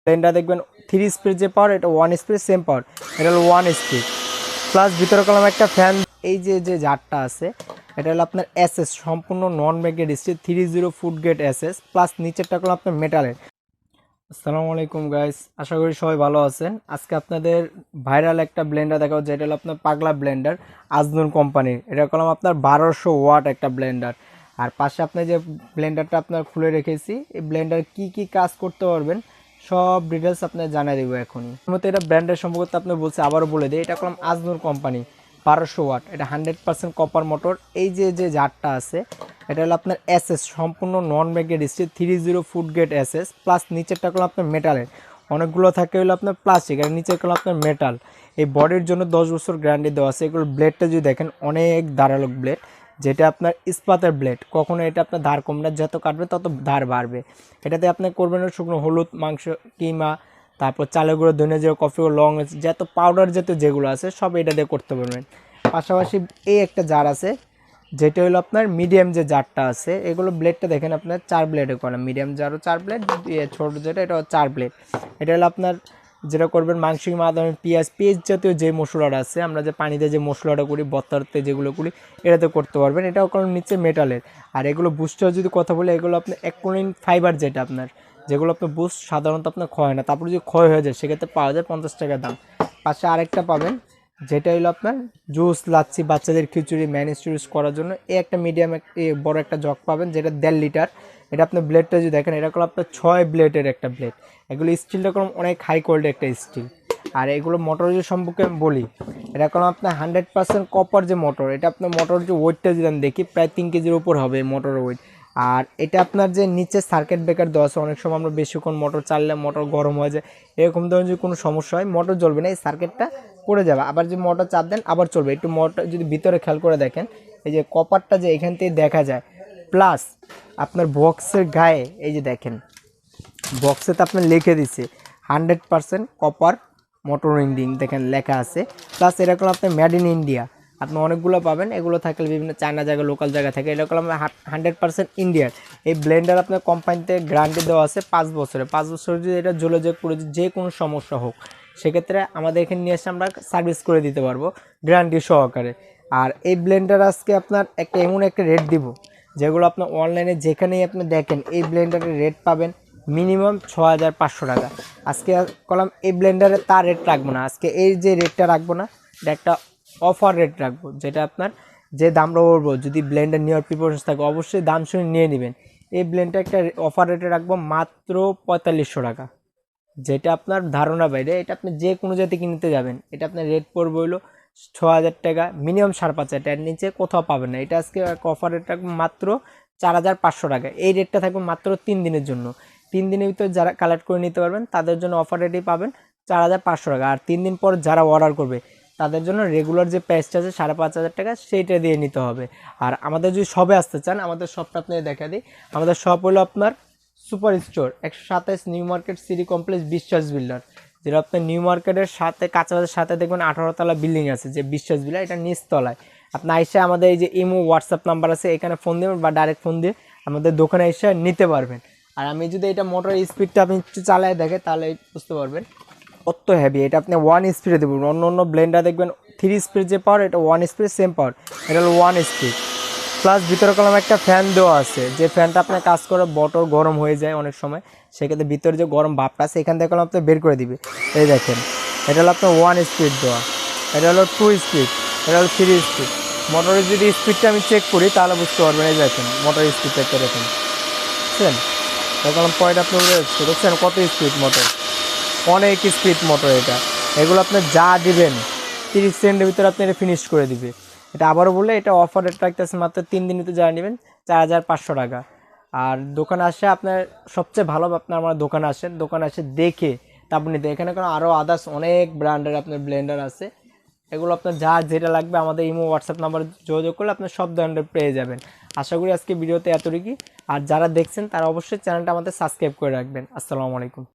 Blender দেখবেন 3 speed যে পাওয়ার, এটা 1 স্পিড সেম পাওয়ার, এটা হলো 1 স্পিড। প্লাস ভিতরে কলম একটা ফ্যান। এই যে জারটা আছে এটা হলো আপনার এসএস, সম্পূর্ণ নন magnet still 30 foot grade SS, plus নিচেরটা কলম আপনার মেটালের। আসসালামু আলাইকুম গাইস, আশা করি সবাই ভালো আছেন। আজকে আপনাদের ভাইরাল একটা ব্লেন্ডার দেখাবো, যেটা হলো আপনার পাগলা ব্লেন্ডার, আজনুর কোম্পানির। এটা কলম আপনার 1200 ওয়াট একটা ব্লেন্ডার। আর পাশে আপনি যে ব্লেন্ডারটা আপনার খুলে রেখেছি, এই ব্লেন্ডার কি কি কাজ করতে পারবেন সব ডিটেলস আপনার জানিয়ে দেবো এখনই। মতো এটা ব্র্যান্ডের সম্পর্কে আপনি বলছে, আবারও বলে দিই, এটা কলম আজনুর কোম্পানি 1200 ওয়াট, এটা 100% কপার মোটর। এই যে জারটা আছে এটা হলো আপনার এসএস, সম্পূর্ণ নন magnet still 30 foot grade SS, plus নিচেরটা হলো আপনার মেটালের। অনেকগুলো থাকে হলো আপনার প্লাস্টিক, আর নিচের হলো আপনার মেটাল। এই বডির জন্য 10 বছর গ্যারান্টি দেওয়া আছে। এগুলো ব্লেডটা যদি দেখেন অনেক ধারালো ব্লেড, যেটা আপনার ইস্পাতের ব্লেড, কখনো এটা আপনার ধার কম না, যত কাটবে তত ধার বাড়বে। এটাতে আপনি করবেন শুকনো হলুদ, মাংস, কিমা, তারপর চালের গুঁড়ো, ধনে জিরা, কফি ও লং, যত পাউডার জাতীয় যেগুলো আছে সব এটা দিয়ে করতে পারবেন। পাশাপাশি এই একটা জার আছে, যেটা হলো আপনার মিডিয়াম যে জারটা আছে, এগুলো ব্লেডটা দেখেন আপনার 4 ব্লেডে করা, মিডিয়াম জারও 4 ব্লেড, ছোট যেটা এটা 4 ব্লেড। এটা হলো আপনার যেটা করবেন মাংস, মাদার, পেঁয়াজ জাতীয় যে মশলাটা আছে, আমরা যে পানিতে যে মশলাটা করি, বত্তারতে যেগুলো করি, এটাতে করতে পারবেন। এটাও কারণ নিচে মেটালের। আর এগুলো বুস্টার যদি কথা বলি, এগুলো আপনার অ্যাক্রিলিক ফাইবার, যেটা আপনার যেগুলো আপনার বুস্ট সাধারণত আপনার ক্ষয় হয় না, তারপরে যদি ক্ষয় হয়ে যায় সেক্ষেত্রে পাওয়া যায় 50 টাকা দাম। পাশে আরেকটা পাবেন, যেটা হলো আপনার জুস, লাচ্ছি, বাচ্চাদের খিচুড়ি, ম্যানেজ টুরিস করার জন্য এই একটা মিডিয়াম বড় একটা জগ পাবেন, যেটা 1.5 লিটার। এটা আপনার ব্লেডটা যদি দেখেন, এটা হলো আপনার 6 ব্লেডের একটা ব্লেড। এগুলো স্টিলটা কোনো অনেক হাই কোয়ালিটি একটা স্টিল। আর এগুলো মোটরের সম্পর্কে আমি বলি, এটা কোনো আপনার 100% কপার যে মোটর, এটা আপনার মোটর যে ওয়েটটা যদি আমি দেখি প্রায় 3 কেজির উপর হবে মোটরের ওয়েট। আর এটা আপনার যে নিচে সার্কিট ব্রেকার দেওয়া আছে, অনেক সময় আমরা বেশিক্ষণ মোটর চাললে মোটর গরম হয়ে যায়, এরকম ধরনের যদি কোনো সমস্যা হয় মোটর জ্বলবে না, এই সার্কিটটা পড়ে যাবে। আবার যদি মোটর চাপ দেন আবার চলবে। একটু মোটর যদি ভিতরে খেয়াল করে দেখেন, এই যে কপারটা যে এখান থেকে দেখা যায়, প্লাস আপনার বক্সের গায়ে এই যে দেখেন, বক্সে তো আপনার লিখে দিছে 100% কপার মোটর উইন্ডিং, দেখেন লেখা আছে। প্লাস এরকম আপনার মেড ইন ইন্ডিয়া, আপনি অনেকগুলো পাবেন। এগুলো থাকলে বিভিন্ন চায়না জায়গা, লোকাল জায়গা থেকে, এরকম 100% ইন্ডিয়ার। এই ব্লেন্ডার আপনার কোম্পানিতে গ্যারান্টি দেওয়া আছে 5 বছরে। 5 বছর যদি এটা জ্বলে যে পুরো যে কোনো সমস্যা হোক, সেক্ষেত্রে আমাদের এখানে নিয়ে এসে আমরা সার্ভিস করে দিতে পারবো গ্যারান্টি সহকারে। আর এই ব্লেন্ডার আজকে আপনার একটা এমন একটা রেট দিব, যেগুলো আপনার অনলাইনে যেখানেই আপনি দেখেন এই ব্লেন্ডারের রেট পাবেন মিনিমাম 6500 টাকা। আজকে কলাম এই ব্লেন্ডারে তার রেট রাখবো না, আজকে এই যে রেটটা রাখবো না, এটা একটা অফার রেট রাখবো, যেটা আপনার যে দামটা বলবো, যদি ব্লেন্ডার নেওয়ার প্রিপারেশন থাকে অবশ্যই দাম শুনে নিয়ে নেবেন। এই ব্লেন্ডার একটা অফার রেটে রাখবো মাত্র 4500 টাকা, যেটা আপনার ধারণা বাইরে। এটা আপনি যে কোনো জায়গাতে কিনতে যাবেন, এটা আপনার রেট পড়বে হলো 6000 টাকা, মিনিমাম 5500 টাকার নিচে কোথাও পাবেন না। এটা আজকে অফার রেট রাখবো মাত্র 4500 টাকা। এই রেটটা থাকবে মাত্র 3 দিনের জন্য। 3 দিনের ভিতরে যারা কালেক্ট করে নিতে পারবেন তাদের জন্য অফার রেটেই পাবেন 4500 টাকা। আর 3 দিন পর যারা অর্ডার করবে তাদের জন্য রেগুলার যে প্রাইসটা আছে 5500 টাকা, সেইটা দিয়ে নিতে হবে। আর আমাদের যদি শপে আসতে চান, আমাদের শপটা আপনাদের দেখা দিই। আমাদের শপ হলো আপনার super store 127 new market city complex, বিশ্বাস বিল্ডার, যেটা আপনার নিউ মার্কেটের সাথে কাছাকাছির সাথে দেখবেন 18 তলা বিল্ডিং আছে, যে বিশ্বাস বিল্ডার, এটা নিচতলায়। আপনি আইসা আমাদের এই যে ইমো হোয়াটসঅ্যাপ নাম্বার আছে, এখানে ফোন দেবেন বা ডাইরেক্ট ফোন দিয়ে আমাদের দোকানে এসে নিতে পারবেন। আর আমি যদি এটা মোটরের স্পিডটা আপনি একটু চালায় দেখে, তাহলে বুঝতে পারবেন কত হেভি। এটা আপনি 1 স্পিডে দেবেন, অন্য ব্লেন্ডার দেখবেন 3 স্পিড যে পাওয়ার, এটা 1 স্পিড সেম পাওয়ার, এটা হলো 1 স্পিড। প্লাস ভিতরে কলম একটা ফ্যান দেওয়া আছে, যে ফ্যানটা আপনার কাজ করে বটল গরম হয়ে যায় অনেক সময়, সেক্ষেত্রে ভিতরে যে গরম ভাবটা আছে এখান থেকে কলম আপনি বের করে দিবে। এই দেখেন, এটা হলো আপনার 1 স্পিড দেওয়া, এটা হলো 2 স্পিড, এটা হলো 3 স্পিড। মোটরের যদি স্পিডটা আমি চেক করি তাহলে বুঝতে পারবেন। এই দেখেন মোটরের স্পিডটা একটা দেখেন, বুঝছেন? দেখলাম পয়েন্ট আপনি দেখছেন কত স্পিড মোটর, অনেক স্পিড মোটর এটা। এগুলো আপনি যা দিবেন 30 সেকেন্ডের ভিতরে আপনি এটা ফিনিশ করে দিবে। এটা আবারও বললে, এটা অফার রেট রাখতেছে মাত্র 3 দিন ভিতরে যারা নেবেন 4500 টাকা। আর দোকানে আসে আপনার সবচেয়ে ভালো, আপনার আমার দোকানে আসেন, দোকানে আসে দেখে তারপর নিতে। এখানে কোনো আরও আদার্স অনেক ব্র্যান্ডের আপনার ব্লেন্ডার আছে, এগুলো আপনার যার যেটা লাগবে আমাদের ইমো হোয়াটসঅ্যাপ নাম্বার যোগাযোগ করলে আপনার সব ধরনের পেয়ে যাবেন। আশা করি আজকে ভিডিওতে এতটুকুই। আর যারা দেখছেন তারা অবশ্যই চ্যানেলটা আমাদের সাবস্ক্রাইব করে রাখবেন। আসসালামু আলাইকুম।